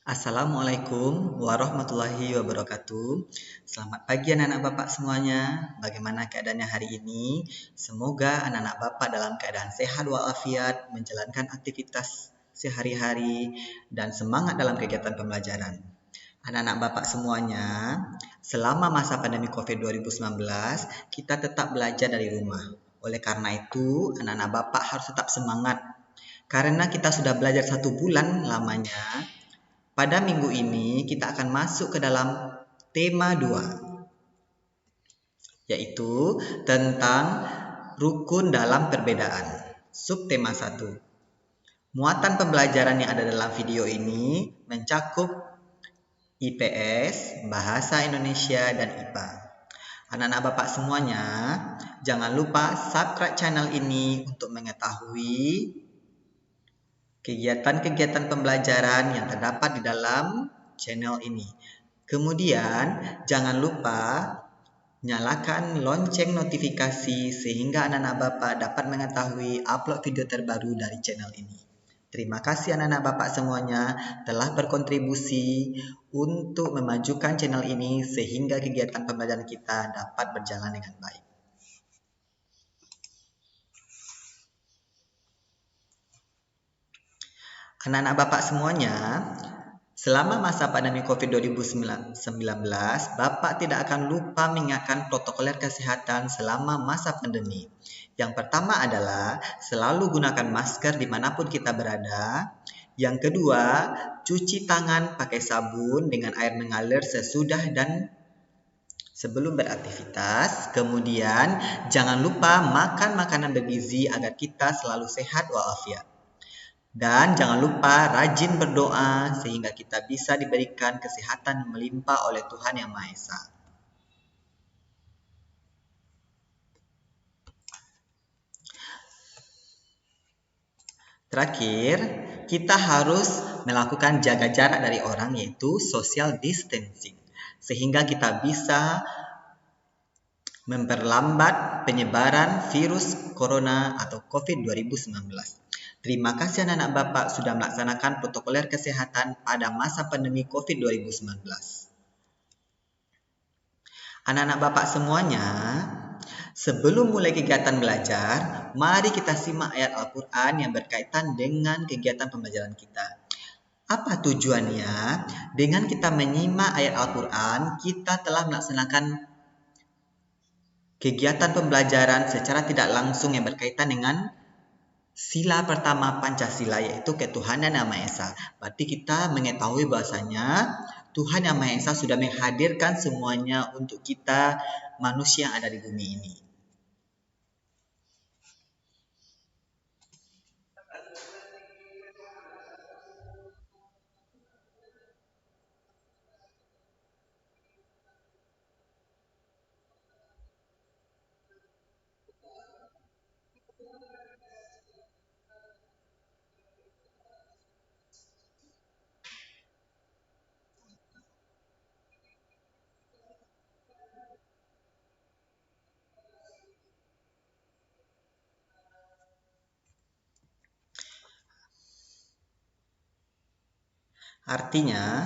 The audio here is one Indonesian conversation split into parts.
Assalamualaikum warahmatullahi wabarakatuh. Selamat pagi anak-anak Bapak semuanya. Bagaimana keadaannya hari ini? Semoga anak-anak Bapak dalam keadaan sehat walafiat, menjalankan aktivitas sehari-hari, dan semangat dalam kegiatan pembelajaran. Anak-anak Bapak semuanya, selama masa pandemi COVID 2019, kita tetap belajar dari rumah. Oleh karena itu, anak-anak Bapak harus tetap semangat. Karena kita sudah belajar 1 bulan lamanya, pada minggu ini kita akan masuk ke dalam tema 2, yaitu tentang rukun dalam perbedaan. Subtema 1. Muatan pembelajaran yang ada dalam video ini mencakup IPS, Bahasa Indonesia, dan IPA. Anak-anak Bapak semuanya, jangan lupa subscribe channel ini untuk mengetahui kegiatan-kegiatan pembelajaran yang terdapat di dalam channel ini. Kemudian, jangan lupa nyalakan lonceng notifikasi sehingga anak-anak Bapak dapat mengetahui upload video terbaru dari channel ini. Terima kasih anak-anak Bapak semuanya telah berkontribusi untuk memajukan channel ini sehingga kegiatan pembelajaran kita dapat berjalan dengan baik. Anak-anak Bapak semuanya, selama masa pandemi COVID 2019, Bapak tidak akan lupa mengingatkan protokol kesehatan selama masa pandemi. Yang pertama adalah selalu gunakan masker dimanapun kita berada. Yang kedua, cuci tangan pakai sabun dengan air mengalir sesudah dan sebelum beraktivitas. Kemudian, jangan lupa makan makanan bergizi agar kita selalu sehat walafiat. Dan jangan lupa rajin berdoa sehingga kita bisa diberikan kesehatan melimpah oleh Tuhan Yang Maha Esa. Terakhir, kita harus melakukan jaga jarak dari orang, yaitu social distancing, sehingga kita bisa memperlambat penyebaran virus corona atau COVID 2019. Terima kasih anak-anak Bapak sudah melaksanakan protokol kesehatan pada masa pandemi COVID 2019. Anak-anak Bapak semuanya, sebelum mulai kegiatan belajar, mari kita simak ayat Al-Quran yang berkaitan dengan kegiatan pembelajaran kita. Apa tujuannya? Dengan kita menyimak ayat Al-Quran, kita telah melaksanakan kegiatan pembelajaran secara tidak langsung yang berkaitan dengan sila pertama Pancasila, yaitu ketuhanan Yang Maha Esa. Berarti kita mengetahui bahwasanya Tuhan Yang Maha Esa sudah menghadirkan semuanya untuk kita manusia yang ada di bumi ini. Artinya,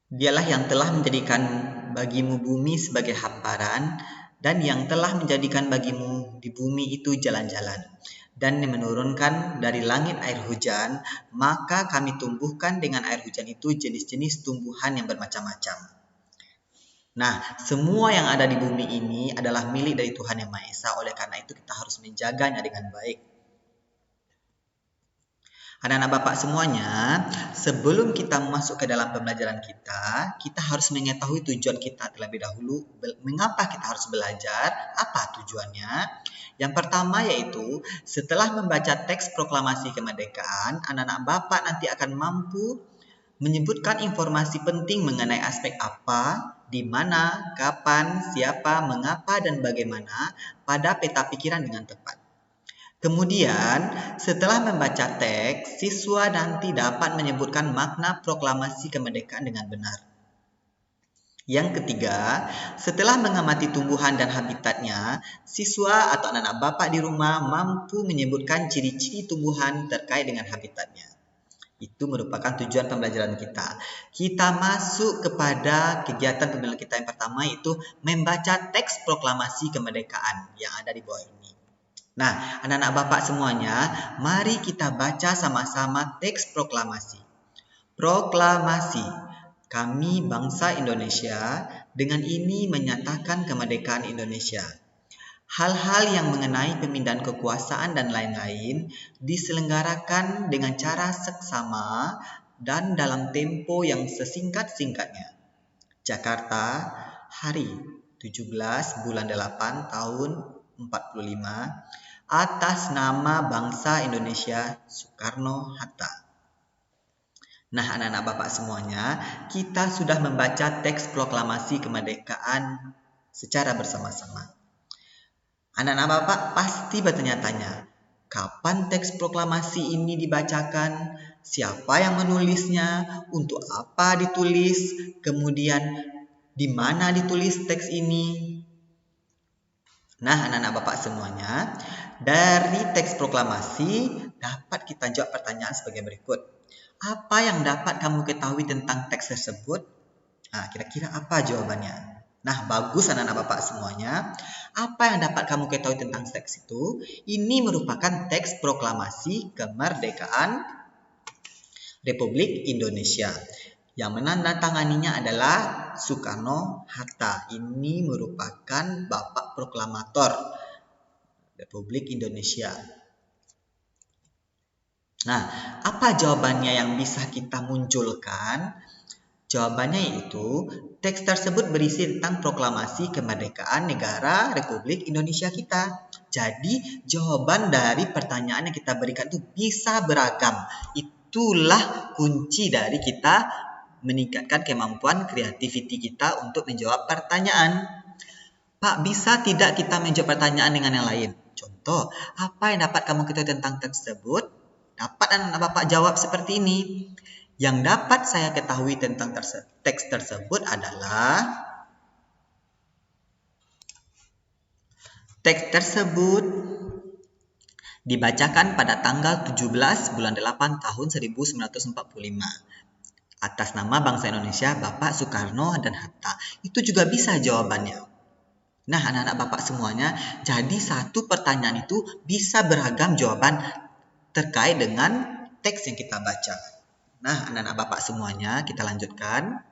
Dialah yang telah menjadikan bagimu bumi sebagai hamparan dan yang telah menjadikan bagimu di bumi itu jalan-jalan dan menurunkan dari langit air hujan, maka kami tumbuhkan dengan air hujan itu jenis-jenis tumbuhan yang bermacam-macam. Nah, semua yang ada di bumi ini adalah milik dari Tuhan Yang Maha Esa, oleh karena itu kita harus menjaganya dengan baik. Anak-anak Bapak semuanya, sebelum kita masuk ke dalam pembelajaran kita harus mengetahui tujuan kita terlebih dahulu. Mengapa kita harus belajar? Apa tujuannya? Yang pertama yaitu, setelah membaca teks proklamasi kemerdekaan, anak-anak Bapak nanti akan mampu menyebutkan informasi penting mengenai aspek apa, di mana, kapan, siapa, mengapa, dan bagaimana pada peta pikiran dengan tepat. Kemudian, setelah membaca teks, siswa nanti dapat menyebutkan makna proklamasi kemerdekaan dengan benar. Yang ketiga, setelah mengamati tumbuhan dan habitatnya, siswa atau anak-anak Bapak di rumah mampu menyebutkan ciri-ciri tumbuhan terkait dengan habitatnya. Itu merupakan tujuan pembelajaran kita. Kita masuk kepada kegiatan pembelajaran kita yang pertama, yaitu membaca teks proklamasi kemerdekaan yang ada di bawah ini. Nah, anak-anak Bapak semuanya, mari kita baca sama-sama teks proklamasi. Proklamasi. Kami bangsa Indonesia dengan ini menyatakan kemerdekaan Indonesia. Hal-hal yang mengenai pemindahan kekuasaan dan lain-lain diselenggarakan dengan cara seksama dan dalam tempo yang sesingkat-singkatnya. Jakarta, hari 17 bulan 8 tahun 45, atas nama bangsa Indonesia, Soekarno-Hatta. Nah, anak-anak Bapak semuanya, kita sudah membaca teks proklamasi kemerdekaan secara bersama-sama. Anak-anak Bapak pasti bertanya-tanya, kapan teks proklamasi ini dibacakan? Siapa yang menulisnya? Untuk apa ditulis? Kemudian di mana ditulis teks ini? Nah, anak-anak Bapak semuanya, dari teks proklamasi dapat kita jawab pertanyaan sebagai berikut. Apa yang dapat kamu ketahui tentang teks tersebut? Nah, kira-kira apa jawabannya? Nah, bagus anak-anak Bapak semuanya. Apa yang dapat kamu ketahui tentang teks itu? Ini merupakan teks proklamasi kemerdekaan Republik Indonesia. Yang menandatanganinya adalah Soekarno-Hatta. Ini merupakan Bapak Proklamator Republik Indonesia. Nah, apa jawabannya yang bisa kita munculkan? Jawabannya yaitu, teks tersebut berisi tentang proklamasi kemerdekaan negara Republik Indonesia kita. Jadi, jawaban dari pertanyaan yang kita berikan itu bisa beragam. Itulah kunci dari kita meningkatkan kemampuan kreativiti kita untuk menjawab pertanyaan. Pak, bisa tidak kita menjawab pertanyaan dengan yang lain? Contoh, apa yang dapat kamu ketahui tentang teks tersebut? Dapat anak-anak Bapak jawab seperti ini. Yang dapat saya ketahui tentang teks tersebut adalah teks tersebut dibacakan pada tanggal 17 bulan 8 tahun 1945 atas nama bangsa Indonesia Bapak Soekarno dan Hatta. Itu juga bisa jawabannya. Nah, anak-anak Bapak semuanya, jadi satu pertanyaan itu bisa beragam jawaban terkait dengan teks yang kita baca. Nah, anak-anak Bapak semuanya, kita lanjutkan.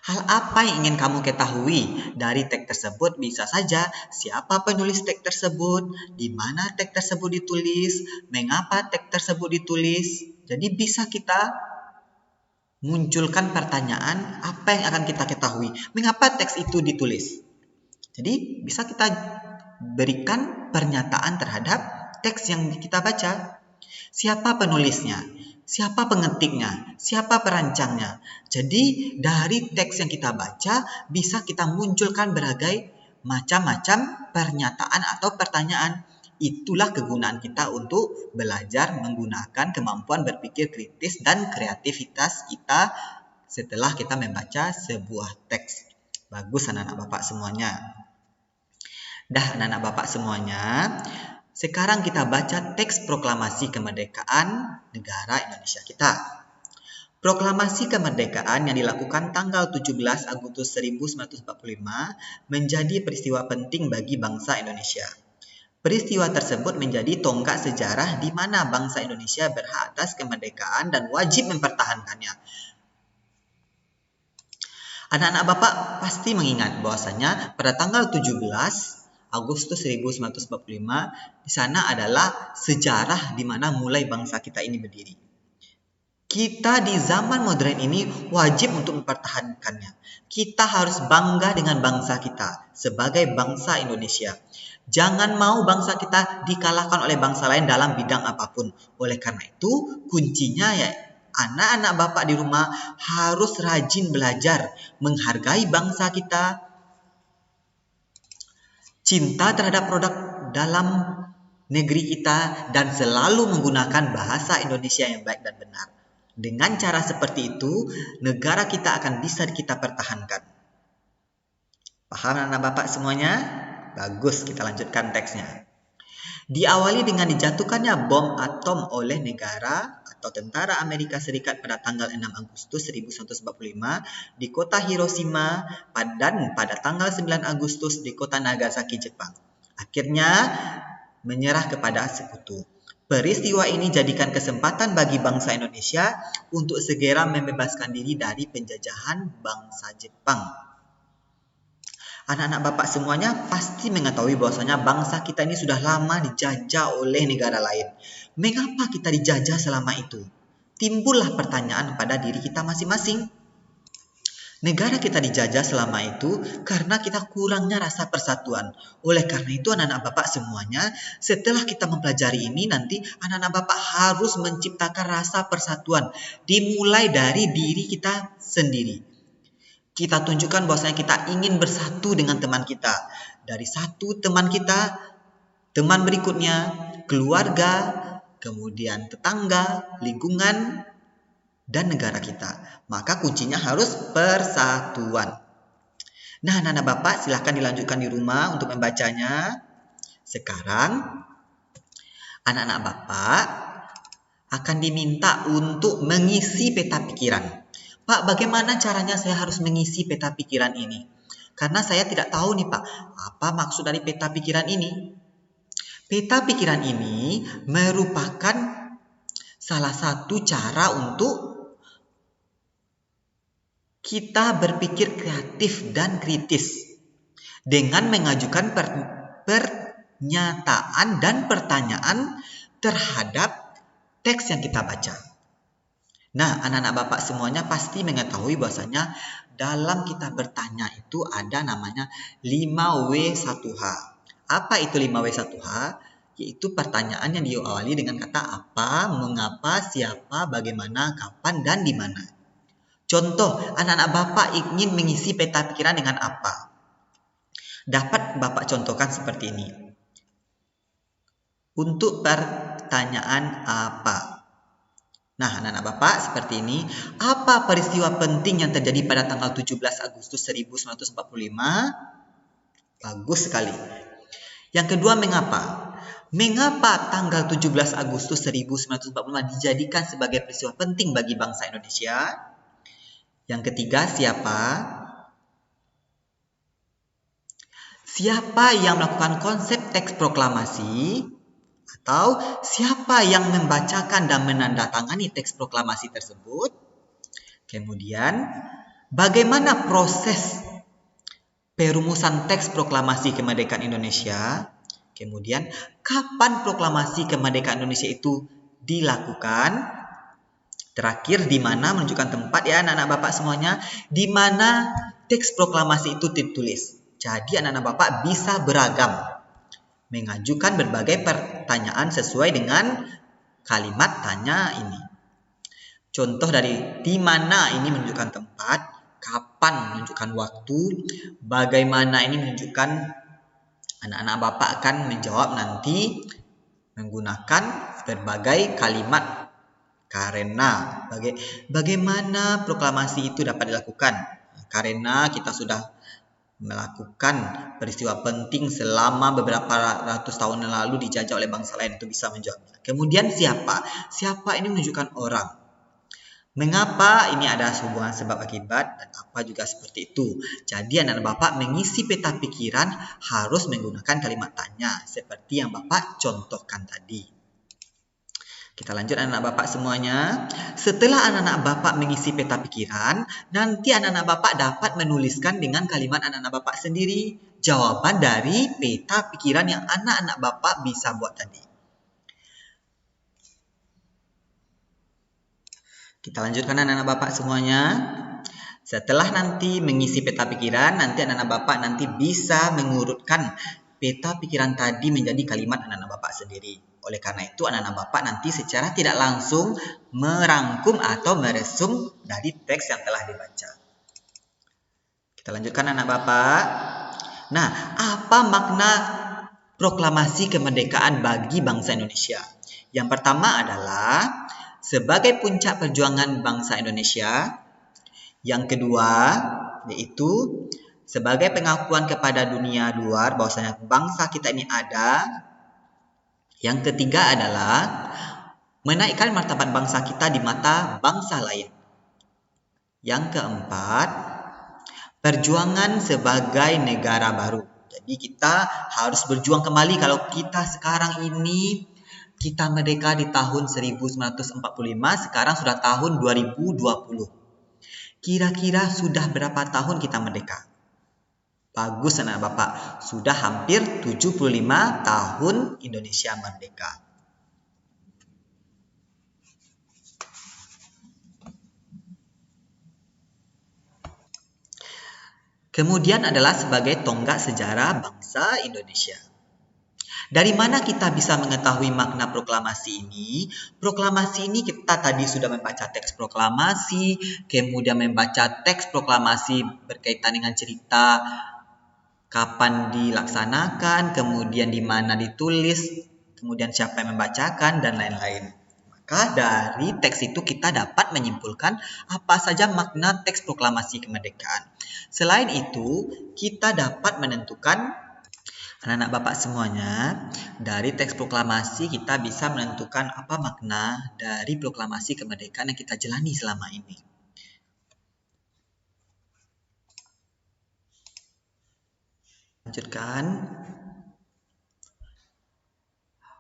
Hal apa yang ingin kamu ketahui dari teks tersebut? Bisa saja siapa penulis teks tersebut, di mana teks tersebut ditulis, mengapa teks tersebut ditulis. Jadi bisa kita munculkan pertanyaan apa yang akan kita ketahui, mengapa teks itu ditulis. Jadi bisa kita berikan pernyataan terhadap teks yang kita baca. Siapa penulisnya? Siapa pengetiknya? Siapa perancangnya? Jadi dari teks yang kita baca bisa kita munculkan berbagai macam-macam pernyataan atau pertanyaan. Itulah kegunaan kita untuk belajar menggunakan kemampuan berpikir kritis dan kreativitas kita setelah kita membaca sebuah teks. Bagus anak-anak Bapak semuanya. Dah anak-anak Bapak semuanya, sekarang kita baca teks proklamasi kemerdekaan negara Indonesia kita. Proklamasi kemerdekaan yang dilakukan tanggal 17 Agustus 1945 menjadi peristiwa penting bagi bangsa Indonesia. Peristiwa tersebut menjadi tonggak sejarah di mana bangsa Indonesia berhak atas kemerdekaan dan wajib mempertahankannya. Anak-anak Bapak pasti mengingat bahwasanya pada tanggal 17 Agustus 1945 di sana adalah sejarah di mana mulai bangsa kita ini berdiri. Kita di zaman modern ini wajib untuk mempertahankannya. Kita harus bangga dengan bangsa kita sebagai bangsa Indonesia. Jangan mau bangsa kita dikalahkan oleh bangsa lain dalam bidang apapun. Oleh karena itu, kuncinya ya anak-anak Bapak di rumah harus rajin belajar, menghargai bangsa kita, cinta terhadap produk dalam negeri kita, dan selalu menggunakan bahasa Indonesia yang baik dan benar. Dengan cara seperti itu, negara kita akan bisa kita pertahankan. Paham anak-anak Bapak semuanya? Bagus, kita lanjutkan teksnya. Diawali dengan dijatuhkannya bom atom oleh negara atau tentara Amerika Serikat pada tanggal 6 Agustus 1945 di kota Hiroshima dan pada tanggal 9 Agustus di kota Nagasaki, Jepang. Akhirnya menyerah kepada sekutu. Peristiwa ini jadikan kesempatan bagi bangsa Indonesia untuk segera membebaskan diri dari penjajahan bangsa Jepang. Anak-anak Bapak semuanya pasti mengetahui bahwasanya bangsa kita ini sudah lama dijajah oleh negara lain. Mengapa kita dijajah selama itu? Timbullah pertanyaan pada diri kita masing-masing. Negara kita dijajah selama itu karena kita kurangnya rasa persatuan. Oleh karena itu anak-anak Bapak semuanya, setelah kita mempelajari ini nanti anak-anak Bapak harus menciptakan rasa persatuan. Dimulai dari diri kita sendiri. Kita tunjukkan bahwasanya kita ingin bersatu dengan teman kita. Dari satu teman kita, teman berikutnya, keluarga, kemudian tetangga, lingkungan, dan negara kita. Maka kuncinya harus persatuan. Nah, anak-anak Bapak silahkan dilanjutkan di rumah untuk membacanya. Sekarang, anak-anak Bapak akan diminta untuk mengisi peta pikiran. Pak, bagaimana caranya saya harus mengisi peta pikiran ini? Karena saya tidak tahu nih Pak, apa maksud dari peta pikiran ini? Peta pikiran ini merupakan salah satu cara untuk kita berpikir kreatif dan kritis dengan mengajukan pernyataan dan pertanyaan terhadap teks yang kita baca. Nah, anak-anak Bapak semuanya pasti mengetahui bahwasanya dalam kita bertanya itu ada namanya 5W1H. Apa itu 5W1H? Yaitu pertanyaan yang diawali dengan kata apa, mengapa, siapa, bagaimana, kapan, dan di mana. Contoh, anak-anak Bapak ingin mengisi peta pikiran dengan apa? Dapat Bapak contohkan seperti ini. Untuk pertanyaan apa? Nah, anak-anak Bapak seperti ini. Apa peristiwa penting yang terjadi pada tanggal 17 Agustus 1945? Bagus sekali. Yang kedua, mengapa? Mengapa tanggal 17 Agustus 1945 dijadikan sebagai peristiwa penting bagi bangsa Indonesia? Yang ketiga, siapa? Siapa yang melakukan konsep teks proklamasi? Atau siapa yang membacakan dan menandatangani teks proklamasi tersebut? Kemudian, bagaimana proses perumusan teks proklamasi kemerdekaan Indonesia? Kemudian, kapan proklamasi kemerdekaan Indonesia itu dilakukan? Terakhir, di mana menunjukkan tempat ya anak-anak Bapak semuanya, di mana teks proklamasi itu ditulis. Jadi anak-anak Bapak bisa beragam mengajukan berbagai pertanyaan sesuai dengan kalimat tanya ini. Contoh dari di mana ini menunjukkan tempat, kapan menunjukkan waktu, bagaimana ini menunjukkan anak-anak Bapak akan menjawab nanti menggunakan berbagai kalimat karena bagaimana proklamasi itu dapat dilakukan. Karena kita sudah melakukan peristiwa penting selama beberapa ratus tahun yang lalu dijajah oleh bangsa lain, itu bisa menjawabnya. Kemudian siapa? Siapa ini menunjukkan orang. Mengapa ini ada hubungan sebab akibat dan apa juga seperti itu. Jadi anak-anak Bapak mengisi peta pikiran harus menggunakan kalimat tanya seperti yang Bapak contohkan tadi. Kita lanjut anak-anak Bapak semuanya. Setelah anak-anak Bapak mengisi peta pikiran, nanti anak-anak Bapak dapat menuliskan dengan kalimat anak-anak Bapak sendiri jawaban dari peta pikiran yang anak-anak Bapak bisa buat tadi. Kita lanjutkan anak-anak Bapak semuanya. Setelah nanti mengisi peta pikiran, nanti anak-anak Bapak nanti bisa mengurutkan peta pikiran tadi menjadi kalimat anak-anak Bapak sendiri. Oleh karena itu, anak-anak Bapak nanti secara tidak langsung merangkum atau meresum dari teks yang telah dibaca. Kita lanjutkan anak Bapak. Nah, apa makna proklamasi kemerdekaan bagi bangsa Indonesia? Yang pertama adalah sebagai puncak perjuangan bangsa Indonesia. Yang kedua, yaitu sebagai pengakuan kepada dunia luar bahwasanya bangsa kita ini ada. Yang ketiga adalah menaikkan martabat bangsa kita di mata bangsa lain. Yang keempat, perjuangan sebagai negara baru. Jadi kita harus berjuang kembali. Kalau kita sekarang ini, kita merdeka di tahun 1945, sekarang sudah tahun 2020. Kira-kira sudah berapa tahun kita merdeka? Bagus anak Bapak, sudah hampir 75 tahun Indonesia merdeka. Kemudian adalah sebagai tonggak sejarah bangsa Indonesia. Dari mana kita bisa mengetahui makna proklamasi ini? Proklamasi ini kita tadi sudah membaca teks proklamasi, kemudian membaca teks proklamasi berkaitan dengan cerita kapan dilaksanakan, kemudian di mana ditulis, kemudian siapa yang membacakan, dan lain-lain. Maka dari teks itu kita dapat menyimpulkan apa saja makna teks proklamasi kemerdekaan. Selain itu, kita dapat menentukan, anak-anak Bapak semuanya, dari teks proklamasi kita bisa menentukan apa makna dari proklamasi kemerdekaan yang kita jalani selama ini. Lanjutkan.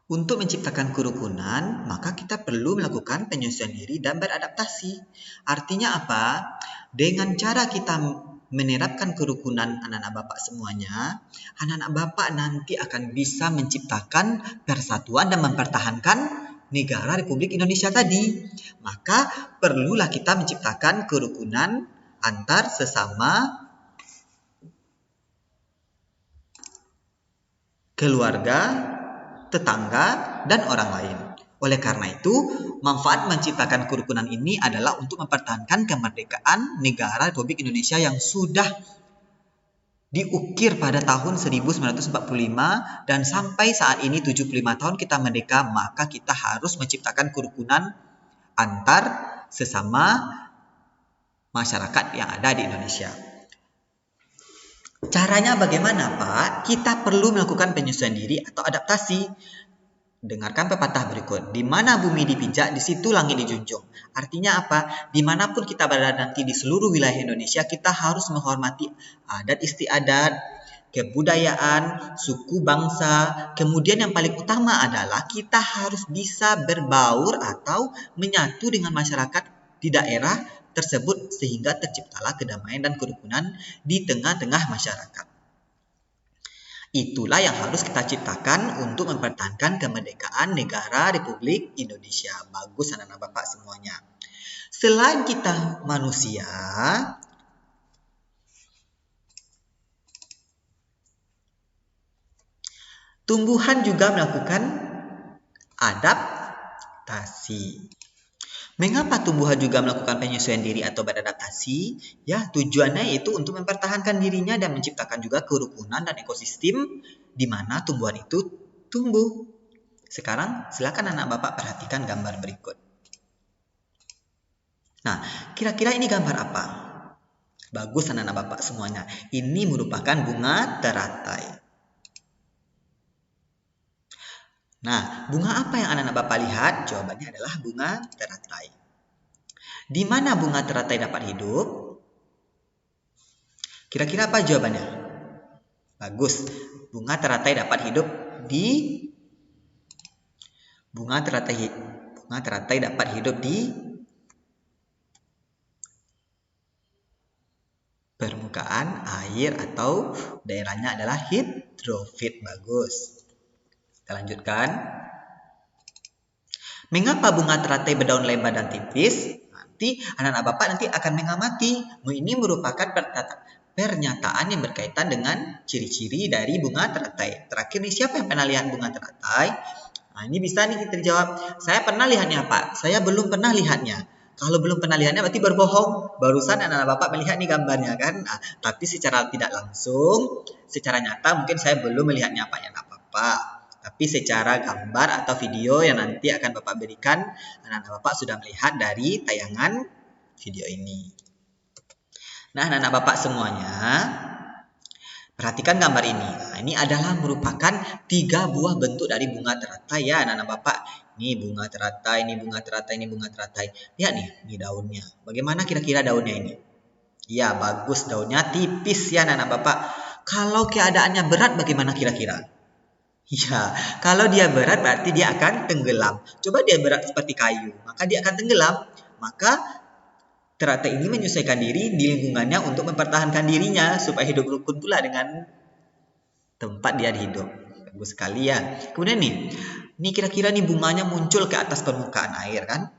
Untuk menciptakan kerukunan, maka kita perlu melakukan penyesuaian diri dan beradaptasi. Artinya apa? Dengan cara kita menerapkan kerukunan anak-anak Bapak semuanya, anak-anak Bapak nanti akan bisa menciptakan persatuan dan mempertahankan negara Republik Indonesia tadi. Maka perlulah kita menciptakan kerukunan antar sesama keluarga, tetangga, dan orang lain. Oleh karena itu, manfaat menciptakan kerukunan ini adalah untuk mempertahankan kemerdekaan negara Republik Indonesia yang sudah diukir pada tahun 1945 dan sampai saat ini 75 tahun kita merdeka, maka kita harus menciptakan kerukunan antar sesama masyarakat yang ada di Indonesia. Caranya bagaimana, Pak? Kita perlu melakukan penyesuaian diri atau adaptasi. Dengarkan pepatah berikut. Di mana bumi dipijak, di situ langit dijunjung. Artinya apa? Dimanapun kita berada nanti di seluruh wilayah Indonesia, kita harus menghormati adat istiadat, kebudayaan, suku bangsa. Kemudian yang paling utama adalah kita harus bisa berbaur atau menyatu dengan masyarakat di daerah tersebut sehingga terciptalah kedamaian dan kerukunan di tengah-tengah masyarakat. Itulah yang harus kita ciptakan untuk mempertahankan kemerdekaan negara Republik Indonesia. Bagus anak-anak Bapak semuanya. Selain kita manusia, tumbuhan juga melakukan adaptasi. Mengapa tumbuhan juga melakukan penyesuaian diri atau beradaptasi? Ya, tujuannya itu untuk mempertahankan dirinya dan menciptakan juga kerukunan dan ekosistem di mana tumbuhan itu tumbuh. Sekarang, silakan anak Bapak perhatikan gambar berikut. Nah, kira-kira ini gambar apa? Bagus anak-anak Bapak semuanya. Ini merupakan bunga teratai. Nah, bunga apa yang anak-anak Bapak lihat? Jawabannya adalah bunga teratai. Di mana bunga teratai dapat hidup? Kira-kira apa jawabannya? Bagus. Bunga teratai dapat hidup di dapat hidup di permukaan air atau daerahnya adalah hidrofit. Bagus. Kita lanjutkan. Mengapa bunga teratai berdaun lebar dan tipis? Nanti anak-anak Bapak nanti akan mengamati. Ini merupakan pernyataan yang berkaitan dengan ciri-ciri dari bunga teratai. Terakhir nih, siapa yang pernah lihat bunga teratai? Nah, ini bisa nih kita jawab. Saya pernah lihatnya, Pak. Saya belum pernah lihatnya. Kalau belum pernah lihatnya berarti berbohong. Barusan anak-anak Bapak melihat nih gambarnya kan. Nah, tapi secara tidak langsung, secara nyata mungkin saya belum melihatnya, Pak. Ya, nggak apa-apa. Tapi secara gambar atau video yang nanti akan Bapak berikan, anak-anak Bapak sudah melihat dari tayangan video ini. Nah, anak-anak Bapak semuanya, Perhatikan gambar ini. Nah, ini adalah merupakan 3 buah bentuk dari bunga teratai ya anak-anak Bapak. Ini bunga teratai, ini bunga teratai, ini bunga teratai. Lihat nih, ini daunnya. Bagaimana kira-kira daunnya ini? Ya, bagus daunnya tipis ya anak-anak Bapak. Kalau keadaannya berat bagaimana kira-kira? Ya, kalau dia berat berarti dia akan tenggelam. Coba dia berat seperti kayu, maka dia akan tenggelam. Maka teratai ini menyesuaikan diri di lingkungannya untuk mempertahankan dirinya supaya hidup rukun pula dengan tempat dia hidup. Bagus sekali ya. Kemudian nih, ini kira-kira nih bunganya muncul ke atas permukaan air kan?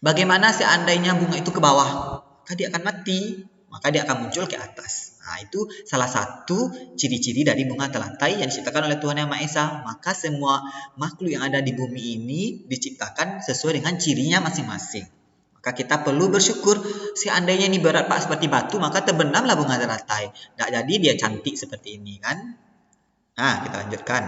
Bagaimana seandainya bunga itu ke bawah? Maka dia akan mati, maka dia akan muncul ke atas. Nah, itu salah satu ciri-ciri dari bunga teratai yang diciptakan oleh Tuhan Yang Maha Esa. Maka semua makhluk yang ada di bumi ini diciptakan sesuai dengan cirinya masing-masing. Maka kita perlu bersyukur. Seandainya ini berat Pak seperti batu, maka terbenamlah bunga teratai. Tidak jadi dia cantik seperti ini kan? Nah, kita lanjutkan.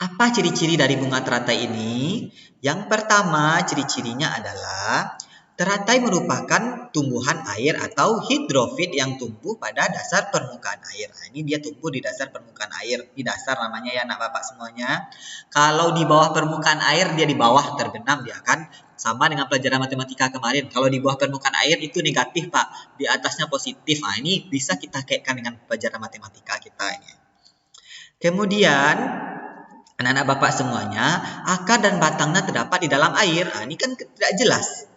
Apa ciri-ciri dari bunga teratai ini? Yang pertama, ciri-cirinya adalah teratai merupakan tumbuhan air atau hidrofit yang tumbuh pada dasar permukaan air. Nah, ini dia tumbuh di dasar permukaan air. Di dasar namanya ya anak Bapak semuanya. Kalau di bawah permukaan air, dia di bawah terbenam dia kan. Sama dengan pelajaran matematika kemarin. Kalau di bawah permukaan air itu negatif Pak. Di atasnya positif. Nah, ini bisa kita kaitkan dengan pelajaran matematika kita ini. Kemudian anak-anak Bapak semuanya, akar dan batangnya terdapat di dalam air. Nah, ini kan tidak jelas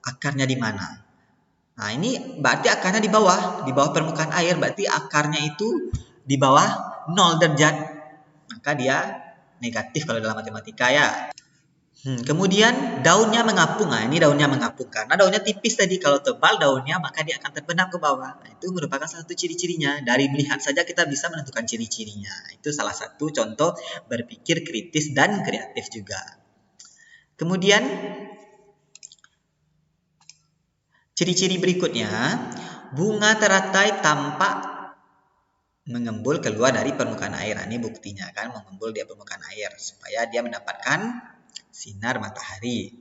akarnya di mana. Nah, ini berarti akarnya di bawah permukaan air. Berarti akarnya itu di bawah 0 derajat. Maka dia negatif kalau dalam matematika ya. Kemudian daunnya mengapung. Nah, ini daunnya mengapung karena daunnya tipis tadi. Kalau tebal daunnya maka dia akan terbenam ke bawah. Nah, itu merupakan salah satu ciri-cirinya. Dari melihat saja kita bisa menentukan ciri-cirinya. Itu salah satu contoh berpikir kritis dan kreatif juga. Kemudian ciri-ciri berikutnya, bunga teratai tampak mengembul keluar dari permukaan air. Nah, ini buktinya kan mengembul di permukaan air supaya dia mendapatkan sinar matahari.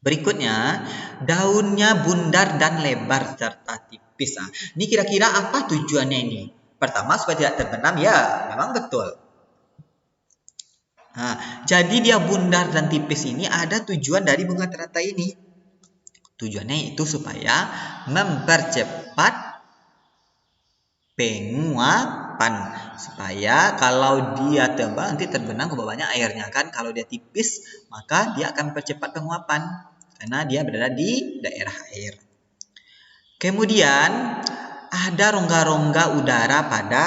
Berikutnya, daunnya bundar dan lebar serta tipis. Nah, ini kira-kira apa tujuannya ini? Pertama, supaya tidak terbenam. Ya, memang betul. Nah, jadi dia bundar dan tipis ini ada tujuan dari bunga teratai ini. Tujuannya itu supaya mempercepat penguapan, supaya kalau dia tebal nanti terbenam ke bawahnya airnya kan. Kalau dia tipis maka dia akan mempercepat penguapan karena dia berada di daerah air. Kemudian ada rongga-rongga udara pada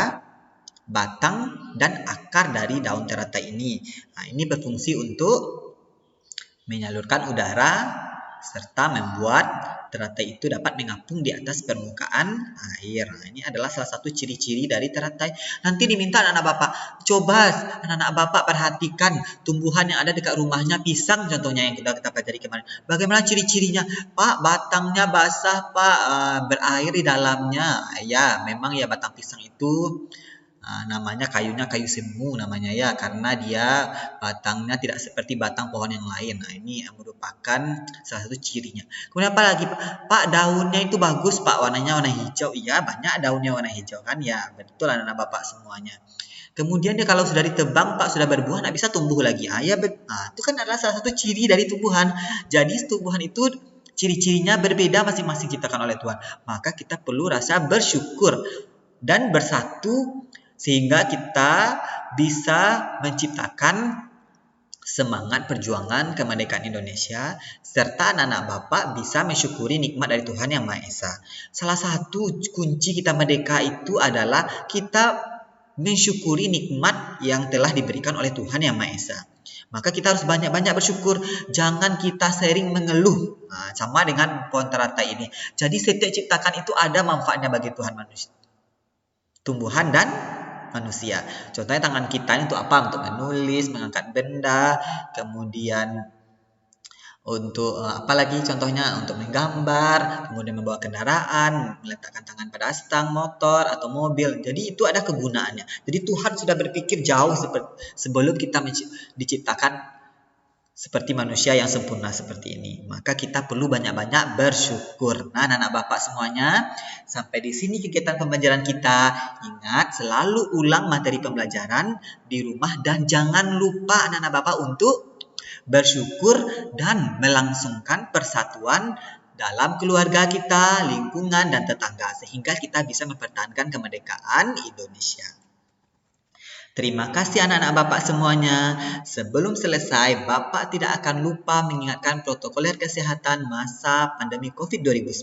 batang dan akar dari daun teratai ini. Nah, ini berfungsi untuk menyalurkan udara serta membuat teratai itu dapat mengapung di atas permukaan air. Nah, ini adalah salah satu ciri-ciri dari teratai. Nanti diminta anak-anak Bapak, coba anak-anak Bapak perhatikan tumbuhan yang ada dekat rumahnya, pisang contohnya yang kita pelajari kemarin. Bagaimana ciri-cirinya? Pak, batangnya basah, Pak, berair di dalamnya. Ya, memang ya batang pisang itu namanya kayunya kayu semu namanya ya, karena dia batangnya tidak seperti batang pohon yang lain. Nah, ini merupakan salah satu cirinya. Kemudian apa lagi Pak? Pak, daunnya itu bagus Pak, warnanya warna hijau. Iya, banyak daunnya warna hijau kan ya, betul anak-anak Bapak semuanya. Kemudian dia kalau sudah ditebang Pak, sudah berbuah, nggak bisa tumbuh lagi. Itu kan adalah salah satu ciri dari tumbuhan. Jadi tumbuhan itu ciri-cirinya berbeda masing-masing diciptakan oleh Tuhan. Maka kita perlu rasa bersyukur dan bersatu sehingga kita bisa menciptakan semangat perjuangan kemerdekaan Indonesia serta anak-anak Bapak bisa mensyukuri nikmat dari Tuhan Yang Maha Esa. Salah satu kunci kita merdeka itu adalah kita mensyukuri nikmat yang telah diberikan oleh Tuhan Yang Maha Esa. Maka kita harus banyak-banyak bersyukur. Jangan kita sering mengeluh. Sama dengan pohon teratai ini. Jadi setiap ciptakan itu ada manfaatnya bagi Tuhan manusia, tumbuhan dan manusia. Contohnya tangan kita ini untuk apa? Untuk menulis, mengangkat benda, kemudian untuk apalagi contohnya untuk menggambar, kemudian membawa kendaraan, meletakkan tangan pada stang motor atau mobil. Jadi itu ada kegunaannya. Jadi Tuhan sudah berpikir jauh sebelum kita diciptakan seperti manusia yang sempurna seperti ini. Maka kita perlu banyak-banyak bersyukur. Nah, anak-anak Bapak semuanya, sampai di sini kegiatan pembelajaran kita. Ingat, selalu ulang materi pembelajaran di rumah dan jangan lupa anak-anak Bapak untuk bersyukur dan melangsungkan persatuan dalam keluarga kita, lingkungan, dan tetangga sehingga kita bisa mempertahankan kemerdekaan Indonesia. Terima kasih anak-anak Bapak semuanya. Sebelum selesai, Bapak tidak akan lupa mengingatkan protokoler kesehatan masa pandemi COVID-19.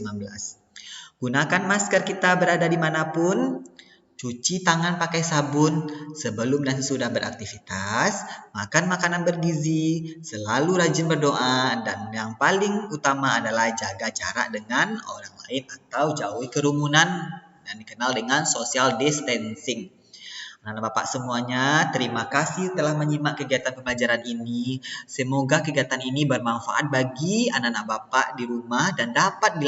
Gunakan masker kita berada dimanapun. Cuci tangan pakai sabun sebelum dan sesudah beraktivitas. Makan makanan bergizi. Selalu rajin berdoa. Dan yang paling utama adalah jaga jarak dengan orang lain atau jauhi kerumunan dan dikenal dengan social distancing. Anak-anak Bapak semuanya, terima kasih telah menyimak kegiatan pembelajaran ini. Semoga kegiatan ini bermanfaat bagi anak-anak Bapak di rumah dan dapat dilakukan